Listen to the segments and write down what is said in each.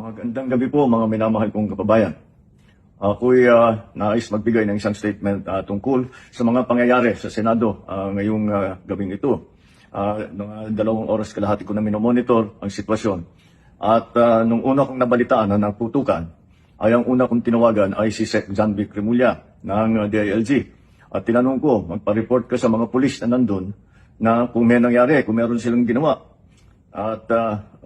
Magandang gabi po mga minamahal kong kababayan. Ako'y nais magbigay ng isang statement tungkol sa mga pangyayari sa Senado ngayong gabing ito. Mga 2 oras kalahati ko na minomonitor ang sitwasyon. At nung una kong nabalitaan na naputukan, ay ang una kong tinawagan ay si Sec. John V. Cremulya ng DILG. At tinanong ko, magpa-report ka sa mga pulis na nandun na kung may nangyari, kung meron silang ginawa. At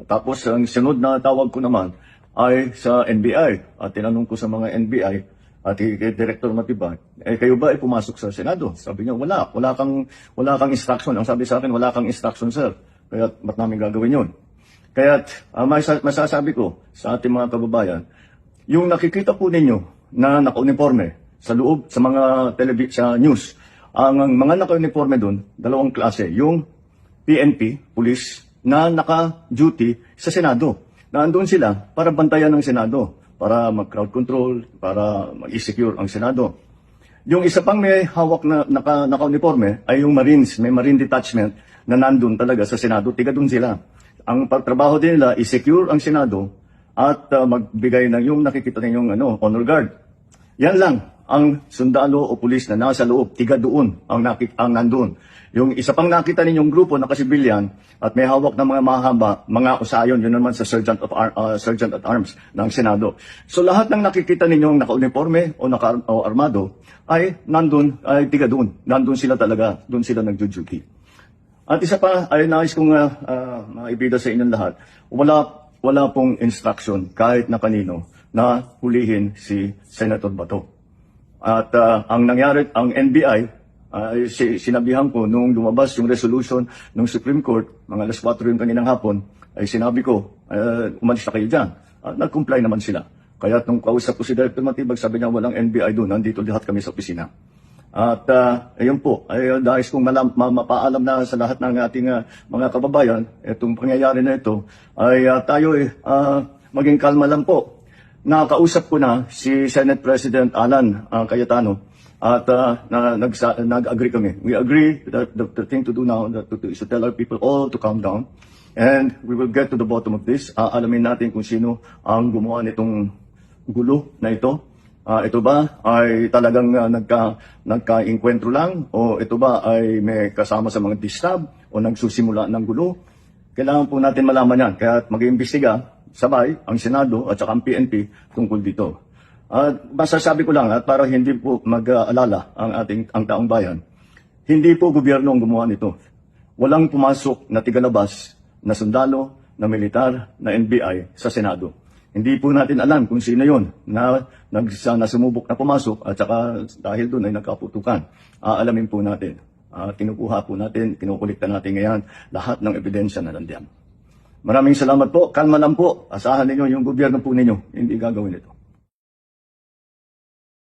tapos ang sunod na tawag ko naman ay sa NBI. At tinanong ko sa mga NBI at kay Director Matibag, kayo ba ay pumasok sa Senado? Sabi niya, wala kang instruction. Ang sabi sa akin, wala kang instruction, sir. Kaya ba't namin gagawin yun? Kaya masasabi ko sa ating mga kababayan, yung nakikita po ninyo na naka-uniforme sa loob, sa mga sa news, ang mga naka-uniforme doon, 2 klase. Yung PNP, police, na naka-duty sa Senado. Naandun sila para bantayan ng Senado, para mag-crowd control, para mag-secure ang Senado. Yung isa pang may hawak na naka-uniforme ay yung Marines, may Marine Detachment na nandun talaga sa Senado, tiga dun sila. Ang pagtrabaho din nila i-secure ang Senado at magbigay ng yung nakikita ninyong honor guard. Yan lang ang sundalo o pulis na nasa loob, tiga doon ang nandun. Yung isa pang nakita ninyong grupo na kasibilyan at may hawak ng mga mahaba, mga usayon, yun naman sa Sergeant at Arms ng Senado. So lahat ng nakikita ninyong naka-uniforme o armado ay nandun, ay tiga doon. Nandun sila talaga, doon sila nag-duty. At isa pa ay nais kong maibida sa inyong lahat, wala pong instruction kahit na kanino na hulihin si Senator Bato. At ang nangyari, ang NBI, sinabihan ko nung lumabas yung resolution ng Supreme Court, mga alas 4 yung kaninang hapon, ay sinabi ko, umalis na kayo dyan. Nag-comply naman sila. Kaya nung kausap ko si Director Matibag, sabi niya walang NBI doon, nandito lahat kami sa opisina. At ayun po, ay dahil kong mapaalam na sa lahat ng ating mga kababayan, itong pangyayari na ito, ay tayo maging kalma lang po. Nakausap ko na si Senate President Alan Cayetano at nag-agree kami. We agree that the thing to do now is to tell our people all to calm down and we will get to the bottom of this. Alamin natin kung sino ang gumawa nitong gulo na ito. Ito ba ay talagang nagka-inkwentro lang o ito ba ay may kasama sa mga disturb o nagsusimula ng gulo? Kailangan po natin malaman yan. Kaya mag-iimbestiga sabay ang Senado at saka ang PNP tungkol dito. Masasabi ko lang at para hindi po mag-alala ang taong bayan, hindi po gobyerno ang gumawa nito. Walang pumasok na tigalabas na sundalo, na militar, na NBI sa Senado. Hindi po natin alam kung sino yon na sumubok na pumasok at saka dahil doon ay nagkaputukan. Alamin po natin. Kinukuha po natin, kinukulikta natin ngayon lahat ng ebidensya na nandiyan. Maraming salamat po. Kalma lang po. Asahan ninyo yung gobyerno po ninyo. Hindi gagawin ito.